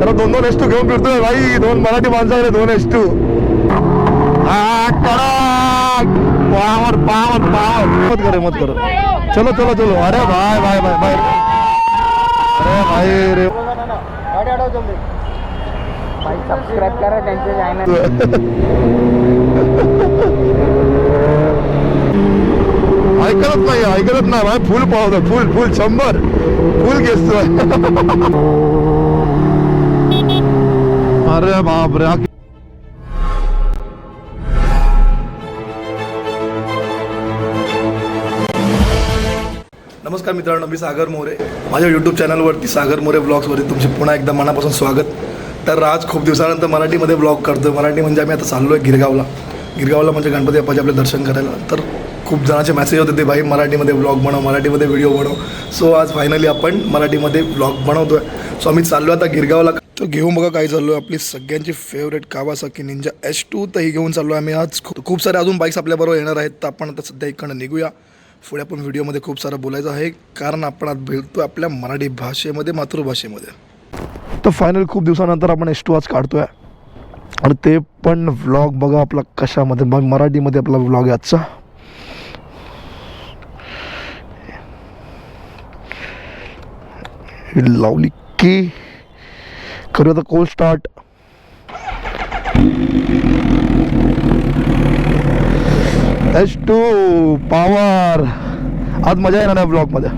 त्याला 2-2 S2 घेऊन फिरतोय भाई. 2 मराठी माणसाकडे 2 S2. Power power power. मत करे मत करो. चलो चलो चलो. अरे भाई भाई भाई भाई. अरे भाई रे. गाडी अडव जल्दी भाई. सबस्क्राइब करा त्यांचे चॅनल. ऐकत नाही भाई. फुल पावतो. फुल फुल 100 फुल घेतोय. अरे बाप रे. नमस्कार मित्रांनो, मी सागर मोरे. माझ्या यूट्यूब चॅनलवरती सागर मोरे ब्लॉग्सवरती तुमचे पुन्हा एकदा मनापासून स्वागत. तर आज खूप दिवसानंतर मराठीमध्ये ब्लॉग करतो. मराठी म्हणजे आम्ही आता चाललो आहे गिरगावला म्हणजे गणपती बाप्पाचे आपले दर्शन करायला. तर खूप जणांचे मेसेज होते ते भाई मराठीमध्ये ब्लॉग बनव, मराठीमध्ये व्हिडिओ बनव. सो आज फायनली आपण मराठीमध्ये ब्लॉग बनवतो आहे. सो आम्ही चाललो आता गिरगावला. तो घेऊन बघा काय चाललो आहे. आपली सगळ्यांची फेवरेट कावासाकी निंजा S2 तर ही घेऊन चाललो आहे आम्ही आज. खूप सारे अजून बाईक्स आपल्याबरोबर येणार आहेत. तर आपण आता सध्या इकडनं निघूया. पुढे आपण व्हिडिओमध्ये खूप सारं बोलायचं आहे, कारण आपण आज भेटतो आपल्या मराठी भाषेमध्ये, मातृभाषेमध्ये. तर फायनल खूप दिवसानंतर आपण S2 आज काढतोय आणि ते पण व्लॉग बघा आपला कशामध्ये, मराठीमध्ये आपला व्लॉग आहे आजचा. लावली की करूया आता कोल स्टार्ट. S2 power. आज मजा येणार आहे ब्लॉगमध्ये.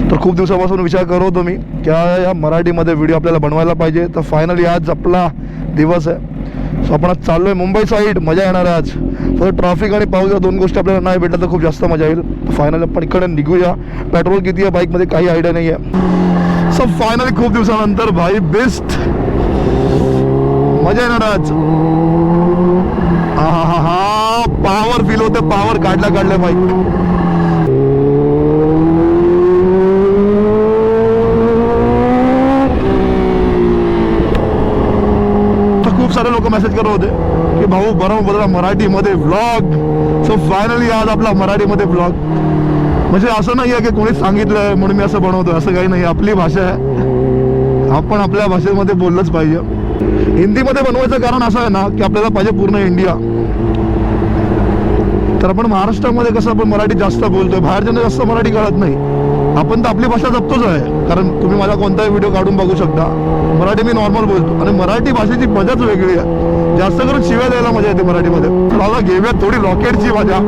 तर खूप दिवसापासून विचार करत होतो मी की या मराठीमध्ये व्हिडिओ आपल्याला बनवायला पाहिजे. तर फायनली आज आपला दिवस आहे. सो आपण आज चाललो आहे मुंबई साईड. मजा येणार आहे आज. फक्त ट्रॅफिक आणि पाऊस या 2 गोष्टी आपल्याला नाही भेटल्या तर खूप जास्त मजा येईल. तर फायनली आपण इकडे निघूया. पेट्रोल किती आहे बाईकमध्ये काही आयडिया नाही आहे. सो फायनली खूप दिवसानंतर भाई बेस्ट मजा येणार आज. हा पॉवर फील होते. पॉवर काढल्या बाईक. तर खूप सारे लोक मेसेज करत होते की भाऊ बरोबर मराठीमध्ये व्लॉग. सो फायनली आज आपला मराठीमध्ये व्लॉग. म्हणजे असं नाही आहे की कोणी सांगितलं म्हणून मी असं बनवतो, असं काही नाही. आपली भाषा आहे, आपण आपल्या भाषेमध्ये बोललंच पाहिजे. हिंदीमध्ये बनवायचं कारण असं आहे ना की आपल्याला पाहिजे पूर्ण इंडिया. तर आपण महाराष्ट्रामध्ये कसं आपण मराठी जास्त बोलतोय, बाहेरच्यांना जास्त मराठी कळत नाही. आपण तर आपली भाषा जपतोच आहे, कारण तुम्ही माझा कोणताही व्हिडिओ काढून बघू शकता. मराठी मी नॉर्मल बोलतो आणि मराठी भाषेची मजाच वेगळी आहे. जास्त करून शिव्या द्यायला मजा येते मराठीमध्ये. तर आता घेऊया थोडी रॉकेटची मजा.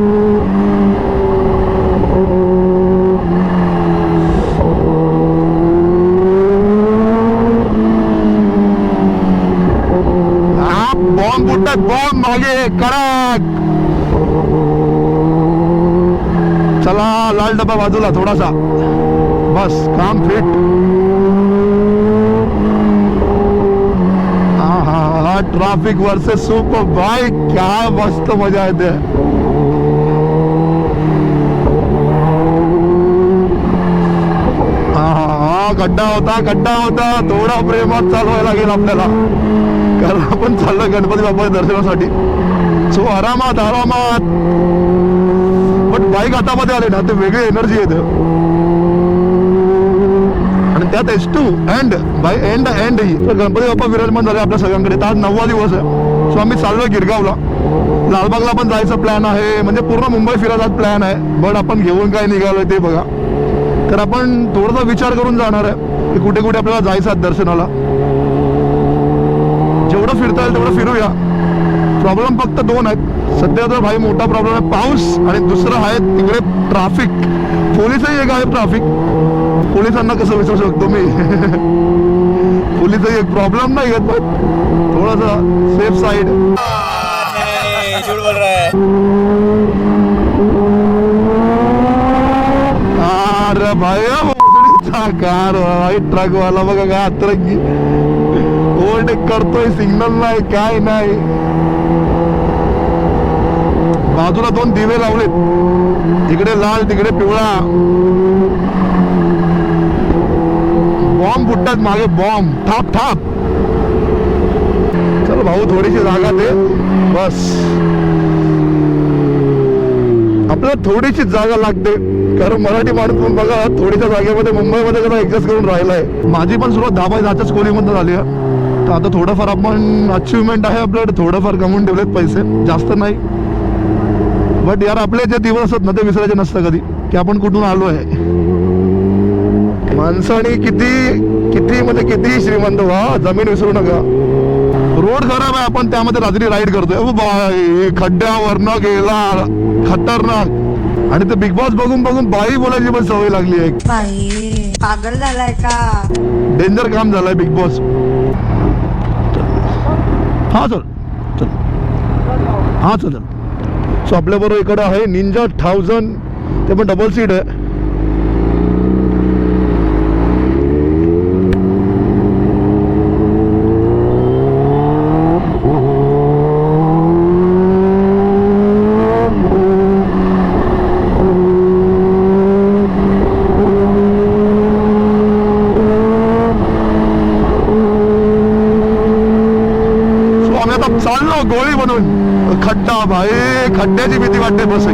बॉम्ब फुटतात, बॉम्ब मागे कडक. चला लाल डबा बाजूला थोडासा, बस काम फिट. हा ट्रॅफिक वर्सेस सुपर बाईक. काय मस्त मजा येते. हा गड्डा होता. थोडा प्रेमात चालवायला लागेल आपल्याला, कारण आपण चाललो गणपती बाप्पा दर्शनासाठी. सो आरामात. पण बाईक हातामध्ये आले ना ते वेगळी एनर्जी येते. आणि त्यात S2 end bye and he. तर गणपती बाप्पा विराजमान झाले आपल्या सगळ्यांकडे. तर आज 9वा दिवस आहे. सो आम्ही चाललोय गिरगावला. लालबागला पण जायचं प्लॅन आहे, म्हणजे पूर्ण मुंबई फिरायचा प्लॅन आहे. बट आपण घेऊन काय निघालोय ते बघा. तर आपण थोडासा विचार करून जाणार आहे की कुठे कुठे आपल्याला जायचं दर्शनाला. जेवढं फिरता येईल तेवढं फिरूया. प्रॉब्लेम फक्त 2 आहेत सध्या. तर भाई मोठा प्रॉब्लेम आहे पाऊस, आणि दुसरं आहे तिकडे ट्रॅफिक. पोलिसही एक आहे ट्रॅफिक. पोलिसांना कसं विचारू शकतो मी. पोलिसही एक प्रॉब्लेम नाही घेत, पण थोडासा सेफ साईड. अरे भाई कार ट्रक वाला बघा का अतरंगी ओव्हरटेक करतोय. सिग्नल नाही काय नाही. बाजूला 2 दिवे लावलेत, इकडे लाल तिकडे पिवळा. बॉम्ब फुटतात मागे, बॉम्ब थाप. चल भाऊ थोडीशी जागा दे बस. आपल्याला थोडीशी जागा लागते, कारण मराठी माणूस पण बघा थोडीच्या जागेमध्ये मुंबईमध्ये कसं ऍडजस्ट करून राहिलाय. माझी पण सुरुवात 10x10च्या स्कूलिंगमधून झाली आहे. तर आता थोडंफार आपण अचिव्हमेंट आहे आपल्याकडे, थोडंफार कमवून ठेवलेत पैसे, जास्त नाही. बट यार आपले जे दिवस असतात ना ते विसरायचे नसतं कधी, की आपण कुठून आलो आहे. माणसाने किती म्हणजे किती श्रीमंत व्हा, जमीन विसरू नका. रोड खराब आहे, आपण त्यामध्ये रात्री राईड करतोय. बाई खड्ड्यावरनं गेला, खतरनाक. आणि ते बिग बॉस बघून बघून बाई बोलायची पण सवय लागली आहे. बाई पागल झालाय का? डेंजर काम झालंय बिग बॉस. हा चल चल हा चल. सो आपल्याबरोबर इकडे आहे निंजा 1000, ते पण डबल सीट आहे. चाललो गोळी बनवून. खड्डा भाई, खड्ड्याची भीती वाटते बस.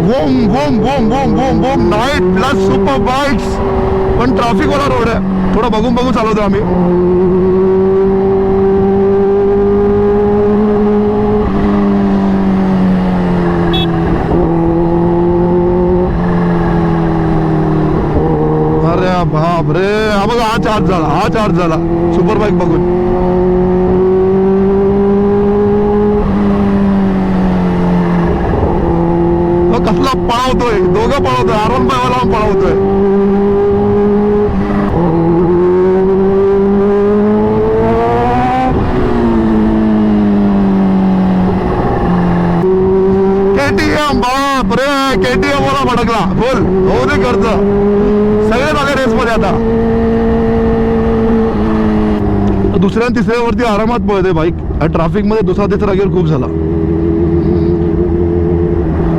बोम बोम बोम बोम बोम बोम. नाईट प्लस सुपर बाईक्स, पण ट्रॅफिक वाला रोड आहे, थोडं बघून बघून चालवतो आम्ही. बाप रे, हा बघा हा चार्ज झाला सुपर बाईक बघून. कसला पळवतोय, दोघं पळवतोय, आराम पायवाला पळवतोय. KTM, बाप रे, KTM वाला भडकला बोल. हो दे करत सगळे झाले रेस मध्ये. आता दुसऱ्या तिसऱ्या वरती आरामात पळते बाईक. ट्रॅफिक मध्ये दुसरा तिसरा गेअर खूप झाला.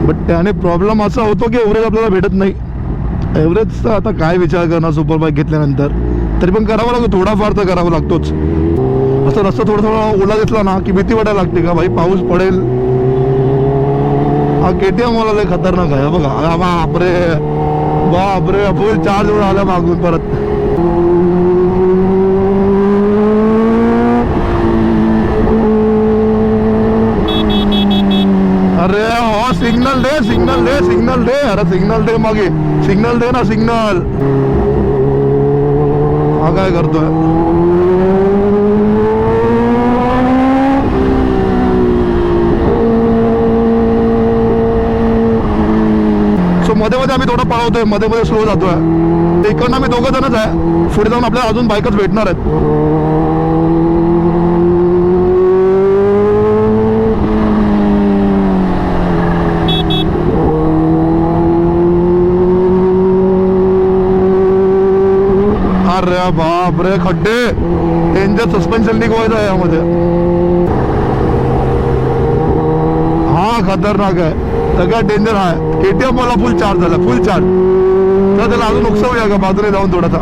बट त्याने प्रॉब्लेम असा होतो की एव्हरेज आपल्याला भेटत नाही. एव्हरेजचा आता काय विचार करणार सुपर बाईक घेतल्यानंतर, तरी पण करावं लागतो, थोडाफार तर करावं लागतोच. असं रस्ता थोडं ओला दिसला ना की भीती वाटायला लागते का भाई पाऊस पडेल. हा KTM वाला लय खतरनाक आहे बघा. बापरे फुल चार्ज वर आला मागून परत. अरे हो, सिग्नल दे. अरे सिग्नल दे, मागे सिग्नल दे ना, सिग्नल. हा काय करतोय? मध्ये मध्ये आम्ही थोडं पळवतोय, मध्ये मध्ये स्लो जातोय. इकडनं आम्ही दोघं जणच आहे, पुढे जाऊन आपल्याला अजून बाईकच भेटणार आहेत. अरे बाप रे, खड्डे, डेंजर सस्पेन्शन लीक व्हायचं आहे यामध्ये. हा खतरनाक आहे, सगळ्यात डेंजर आहे. KTM मला फुल चार्ज झाला, फुल चार्ज. तर त्याला अजून उकसवूया का बाजूने जाऊन थोडासा.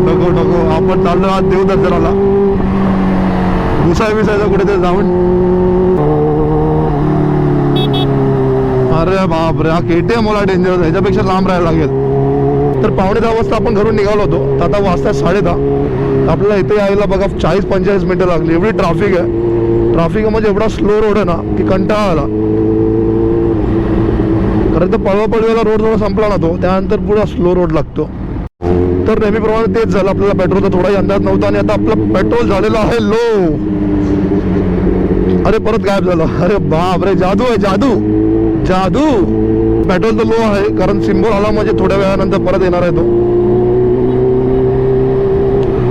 नको आपण चाललो आज देवदर्शनाला, घुसायचं कुठेतरी जाऊन. अरे बाप रे, हा KTM मला डेंजर आहे, ह्याच्यापेक्षा लांब राहायला लागेल. तर 9:15 वाजता आपण घरून निघालो होतो, तर आता वाजता 10:30. आपल्याला इथे यायला बघा 40-45 मिनिटं लागली. एवढी ट्रॅफिक आहे. ट्रॅफिक म्हणजे एवढा स्लो रोड आहे ना की कंटाळा आला. कारण तर पळवापळवीला रोड थोडा संपला ना तो, त्यानंतर पुढे स्लो रोड लागतो. तर नेहमीप्रमाणे तेच झालं. आपल्याला पेट्रोलचा थोडाही अंदाज नव्हता आणि आता आपलं पेट्रोल झालेलं आहे लो. अरे परत गायब झालं. अरे बाप रे, जादू आहे, जादू. पेट्रोल तर लो आहे, कारण सिम्बॉल आला म्हणजे थोड्या वेळानंतर परत येणार आहे तो.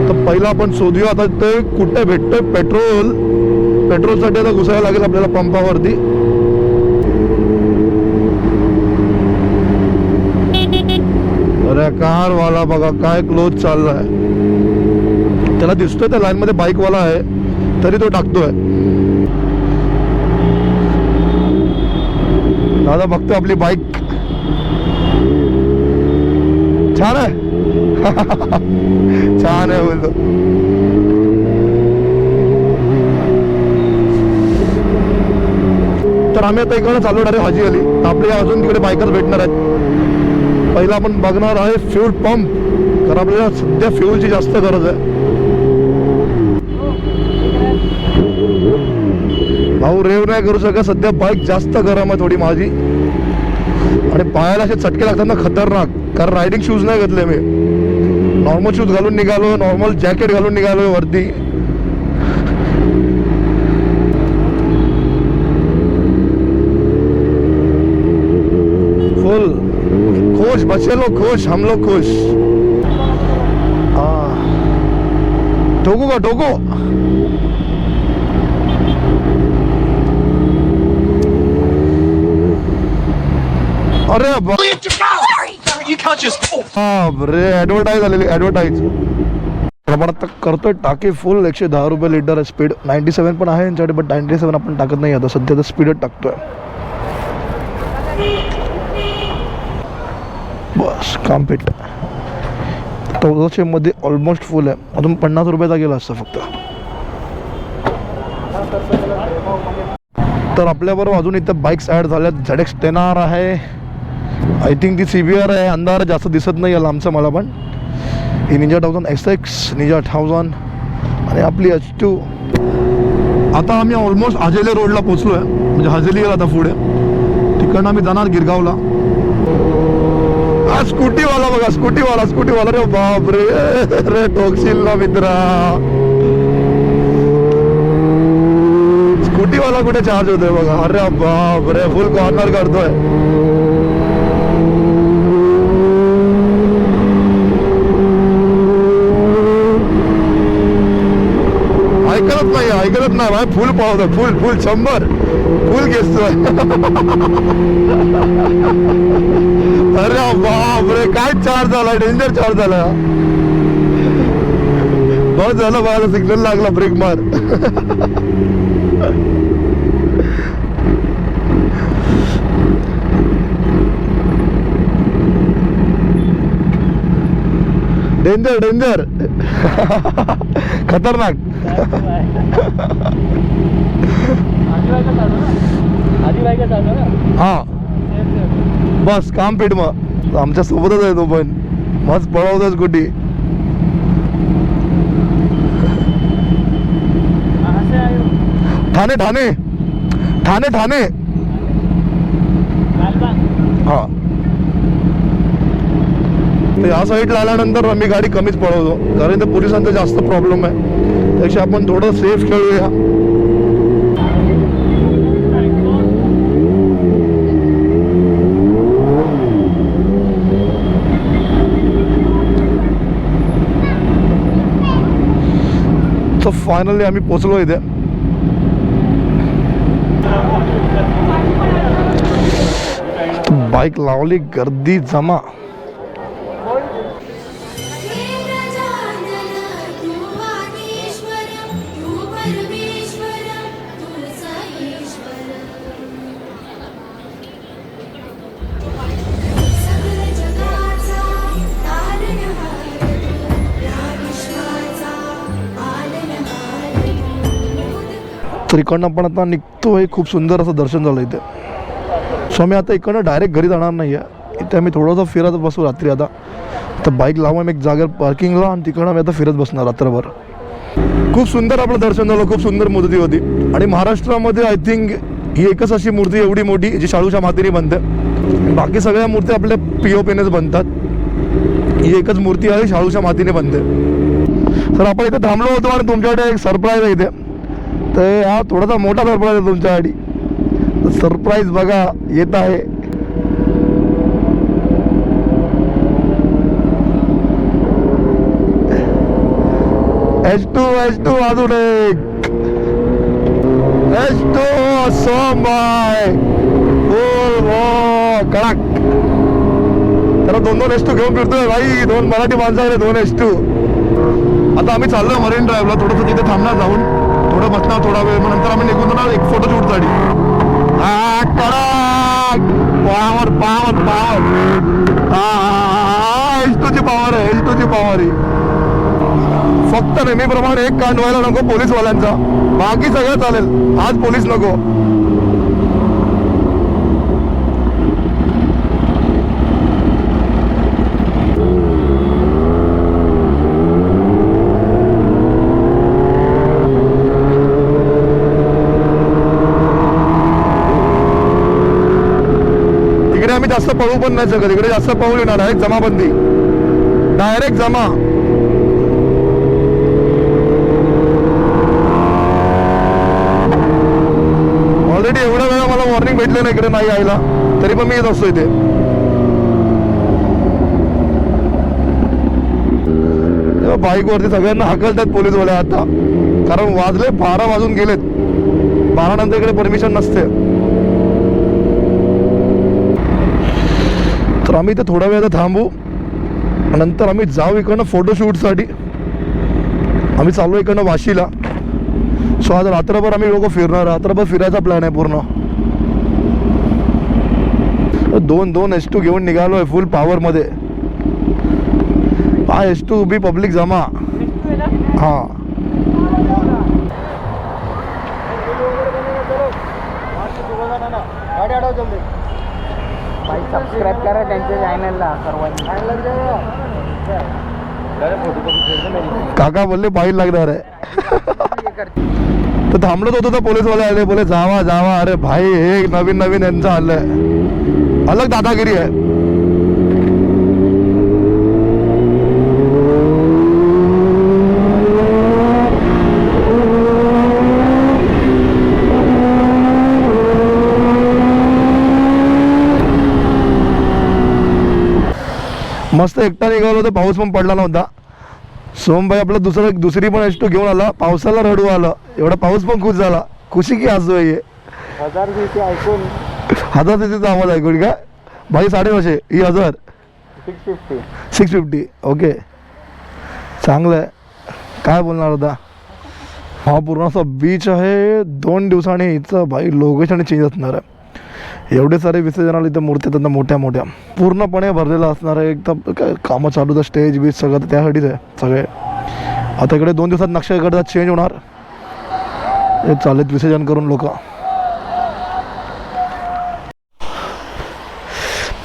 तर पहिला आपण शोधूया आता ते कुठे भेटतोय पेट्रोल. पेट्रोलसाठी आता घुसायला लागेल आपल्याला पंपावरती. अरे कारवाला बघा काय क्लोज चाललाय. त्याला दिसतोय त्या लाईन मध्ये बाईक वाला आहे, तरी तो टाकतोय. दादा बघतोय आपली बाईक. छान आहे. छान आहे बोलतो. तर आम्ही आता इकडे चाललो डायरेक्ट हाजी अली. आपल्याला अजून तिकडे बायकर्स भेटणार आहेत. पहिला आपण बघणार आहे फ्यूल पंप, कारण आपल्याला सध्या फ्यूलची जास्त गरज आहे. भाऊ रेव नाही करू शकत, सध्या बाईक जास्त गरम आहे थोडी माझी, आणि पायाला असे चटके लागतात ना खतरनाक. कारण रायडिंग शूज नाही घेतले मी, नॉर्मल शूज घालून निघालो, नॉर्मल जॅकेट घालून निघालो वरती. फुल खुश, बच्चे लोग खुश, हम लोग खुश. ठोकू का ठोकू? अरे बापरे, ऍडव्हर्टाईज आलेली, ऍडव्हर्टाईज. प्रमाणात करतोय टाके फुल. 110 रुपये लिटर आहे स्पीड. 97 पण आहे यांच्याकडे, बट 97 आपण टाकत नाही आता सध्या, तर स्पीडच टाकतोय. बस काम पेट. 1400 मध्ये ऑलमोस्ट फुल आहे. अजून 50 रुपयाचा गेला असता फक्त. तर आपल्याबरोबर अजून इथं बाईक्स ॲड झाल्यात. ZX 10R आहे, आय थिंक ती CBR आहे. अंधार जास्त दिसत नाही आहे लांबचं मला, पण ही निंजा 1000 SX, निंजा 1000 आणि आपली H2. आता आम्ही ऑलमोस्ट हजेली रोडला पोचलो आहे, म्हणजे हजेली आता पुढे. तिकडनं आम्ही जाणार गिरगावला. स्कूटीवाला बघा, स्कूटीवाला रे बापरे, रे टोकशील ना मित्रा. स्कूटीवाला कुठे चार्ज होतोय बघा. अरे बापरे, फुल कॉर्नर करतोय. ऐकत नाही भाई, फुल पावतोय, फुल 100 फुल घेतोय. अरे बापरे, काय चार्ज झाला, डेंजर चार्ज झाला. बहुत झालं, माझा सिग्नल लागला, ब्रेक मार. डेंजर खतरनाक. हा बस काम पेट. मग आमच्या सोबतच आहे तो, पण मस्त पळवतोय स्कूटी. ठाणे हा. या साईडला आल्यानंतर आम्ही गाडी कमीच पळवतो, कारण इथे पोलिसांचा जास्त प्रॉब्लेम आहे. त्यापेक्षा आपण थोडं सेफ खेळूया. तर फायनली आम्ही पोचलो इथे. बाईक लावली, गर्दी जमा. तर इकडनं आपण आता निघतोय. खूप सुंदर असं दर्शन झालं इथे. सो आम्ही आता इकडनं डायरेक्ट घरी जाणार नाही आहे. इथे आम्ही थोडंसं फिरत बसू रात्री. आता तर बाईक लावून आम्ही एक जागेवर पार्किंगला, आणि तिकडनं आम्ही आता फिरत बसणार रात्रभर. खूप सुंदर आपलं दर्शन झालं. खूप सुंदर मूर्ती होती. आणि महाराष्ट्रामध्ये आय थिंक ही एकच अशी मूर्ती एवढी मोठी जी शाडूच्या मातीने बनते. बाकी सगळ्या मूर्त्या आपल्या POPनेच बनतात. ही एकच मूर्ती आहे, शाडूच्या मातीने बनते. तर आपण इथे थांबलो होतो, आणि तुमच्याकडे एक सरप्राईज आहे इथे. तर हा थोडासा मोठा सरप्राईज आहे तुमच्यासाठी. सरप्राईज बघा येत आहे. H2 अजून एक H2 सोमाय फुल कडक. त्याला 2 H2 घेऊन फिरतोय भाई. 2 मराठी माणसं आहे, 2 H2. आता आम्ही चाललोय मरीन ड्राईव्हला. थोडंसं तिथे थांबणार, जाऊन थोडं बसणार थोडा वेळ, मग नंतर आम्ही निघून जाणार एक फोटोशूटसाठी. कडक पावर H2ची पावर आहे, H2ची पावर आहे. फक्त नेहमीप्रमाणे एक कांड व्हायला नको पोलीसवाल्यांचा, बाकी सगळं चालेल. आज पोलीस नको. आम्ही जास्त पळू पण नाही शकत, इकडे जास्त पळू येणार आहे. जमाबंदी डायरेक्ट जमा. ऑलरेडी एवढ्या वेळा मला वॉर्निंग भेटले नाही इकडे नाही यायला, तरी पण मी येत असतो इथे. बाईकवरती सगळ्यांना हाकलतात पोलीसवाले आता, कारण वाजले 12 वाजून गेलेत. 12 नंतर इकडे परमिशन नसते. तर आम्ही इथे थोडा वेळ थांबू, नंतर आम्ही जाऊ इकडनं फोटोशूटसाठी. आम्ही चाललो इकडनं वाशीला. सो आज रात्रभर आम्ही लोक फिरणार, रात्रभर फिरायचा प्लॅन आहे पूर्ण. 2 S2 घेऊन निघालो आहे फुल पॉवरमध्ये. हा S2 उभी पब्लिक जमा. हां भाई सबस्क्राईब करा त्यांच्या चॅनलला सर्वांनी. काका बोलले बाईक लागणार आहे. तर थांबलोच होतो तर पोलीसवाले आले, बोले जावा जावा. अरे भाई हे नवीन नवीन यांचं आलंय, अलग दादागिरी आहे. मस्त एकटा निघालो होतो, पाऊस पण पडला नव्हता. सोमभाई आपला दुसरी पण S2 घेऊन आला, पावसाला रडू आलं. एवढा पाऊस पण खुश झाला, खुशी की हसू आहे. 1000 दिवशी ऐकून 1000 तिथे आवाज ऐकून का भाई? 550 ही 1000 650. ओके चांगलं आहे. काय बोलणार होता? हा पूर्ण असा बीच आहे. 2 दिवसांनी हिचं भाई लोकेशन चेंज असणार आहे. एवढे सारे विसर्जनाला इथं मूर्त्या त्यांना मोठ्या मोठ्या पूर्णपणे भरलेलं असणार आहे. एकदम काय कामं चालू, तर स्टेज बीच सगळं तर त्यासाठीच आहे सगळे. आता इकडे 2 दिवसात नक्षा इकडचा चेंज होणार. हे चालेल विसर्जन करून लोक.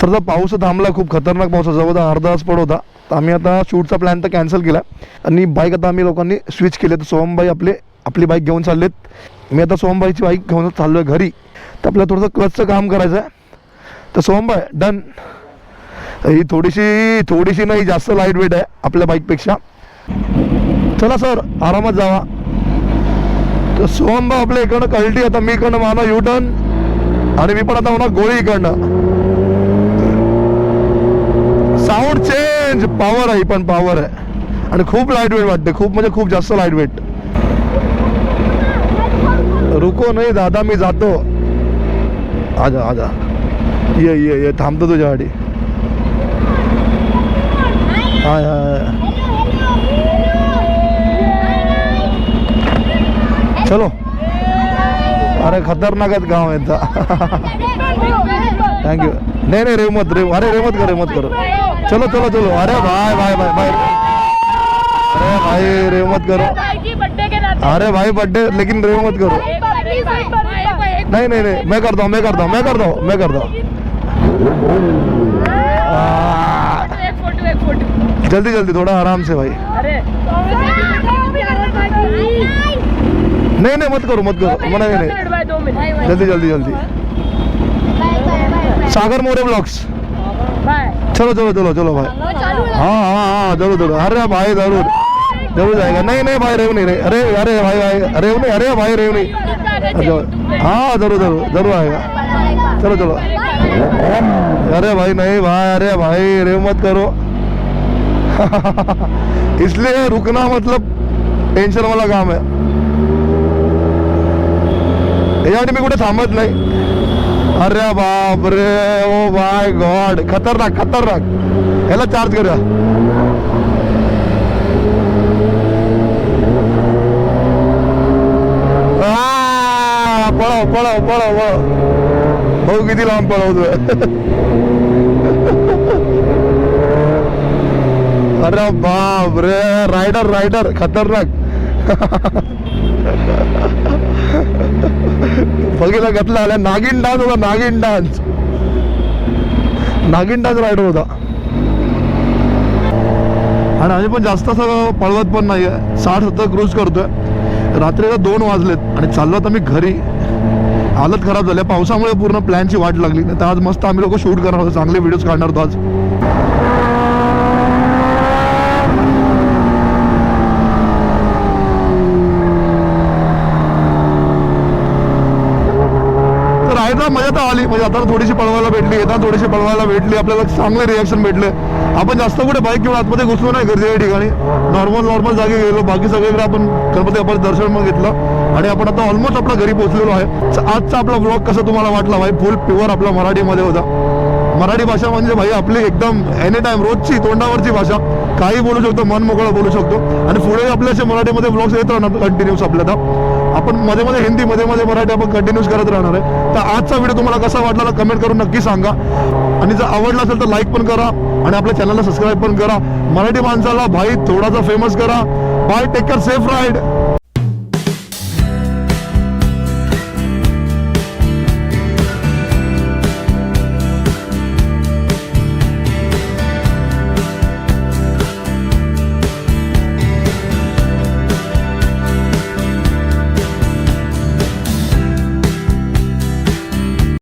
तर पाऊस थांबला, खूप खतरनाक पाऊस, जवळ अर्धा तास पड होता. तर आम्ही आता शूटचा प्लॅन तर कॅन्सल केला आणि बाईक आता आम्ही लोकांनी स्विच केले. तर सोमबाई आपली बाईक घेऊन चाललेत. मी आता सोमबाईची बाईक घेऊन चाललो आहे घरी. तर आपल्याला थोडंसं क्लचचं काम करायचं आहे. तर सोमबाई डन. ही थोडीशी नाही, जास्त लाईट वेट आहे आपल्या बाईकपेक्षा. चला सर आरामात जावा. तर सोमबाई आपल्या इकडनं कळटी, आता मी इकडनं माना यू टर्न आणि मी पण आता म्हणा गोळी इकडनं. साऊंड चेंज, पॉवर आहे पण पॉवर आहे आणि खूप लाईट वेट वाटते, खूप म्हणजे खूप जास्त लाईट वेट. रुको नाही दादा मी जातो. आजा आजा ये थांबतो तुझ्यासाठी. हाय हाय चलो. अरे खतरनाक आहेत गाव यांचा. थँक्यू. नाही रेव मत करो. चलो चलो चलो. अरे भाई भाई भाई भाई अरे भाई रेव मत करो. अरे भाई बर्थडे लेकिन रेव मत करो. नहीं मैं करता हूँ. जल्दी थोड़ा आराम से भाई. नहीं मत करो मना नहीं. जल्दी सागर मोरे ब्लॉग्स. चलो भाई. हाँ जरूर. अरे भाई जरूर जाएगा. नहीं भाई रेव नहीं. अरे भाई रेव नहीं. अरे भाई रेव नहीं. हाँ जरूर आएगा. चलो. अरे भाई नहीं भाई. अरे भाई रेव मत करो. इसलिए रुकना मतलब टेंशन वाला काम है. यासाठी मी कुठे थांबत नाही. अरे बाप रे, ओ माय गॉड, खतरनाक. याला चार्ज करूया. पळव भाऊ, किती लांब पळवतोय. अरे बाप रे, रायडर खतरनाक. बघितला घेतला आल्या. नागिन डान्स होता. नागिन डान्स रायडर होता. आणि आम्ही पण जास्त असं पळवत पण नाही आहे. 60-70 क्रूज करतोय. रात्रीला 2 वाजलेत आणि चाललो आता मी घरी. हालत खराब झाली पावसामुळे पूर्ण प्लॅनची वाट लागली नाही तर आज मस्त आम्ही लोक शूट करणार होतो चांगले व्हिडिओज काढणार होतो आज तर आहे ना मजा तर आली म्हणजे आता थोडीशी पळवायला भेटली येतात थोडीशी पळवायला भेटली आपल्याला चांगले रिॲक्शन भेटले आपण जास्त कुठे बाईक घेऊन आतमध्ये घुसलो नाही गरजेच्या ठिकाणी नॉर्मल जागी गेलो बाकी सगळीकडे आपण गणपती बाप्पाचं दर्शन मग घेतलं आणि आपण आता ऑलमोस्ट आपल्या घरी पोहोचलेलो आहे आजचा आपला ब्लॉग कसा तुम्हाला वाटला भाई फुल प्युअर आपला मराठीमध्ये होता मराठी भाषा म्हणजे भाई आपली एकदम एनी टाइम रोजची तोंडावरची भाषा काही बोलू शकतो मन मोकळं बोलू शकतो आणि पुढे आपल्या असे मराठीमध्ये ब्लॉग्स येत राहणार कंटिन्यूस आपल्याला आपण मध्ये हिंदी मध्ये मराठी आपण कंटिन्यूस करत राहणार आहे तर आजचा व्हिडिओ तुम्हाला कसा वाटला कमेंट करून नक्की सांगा आणि जर आवडला असेल तर लाईक पण करा आणि आपल्या चॅनलला सबस्क्राईब पण करा मराठी माणसाला भाई थोडासा फेमस करा bye take care safe ride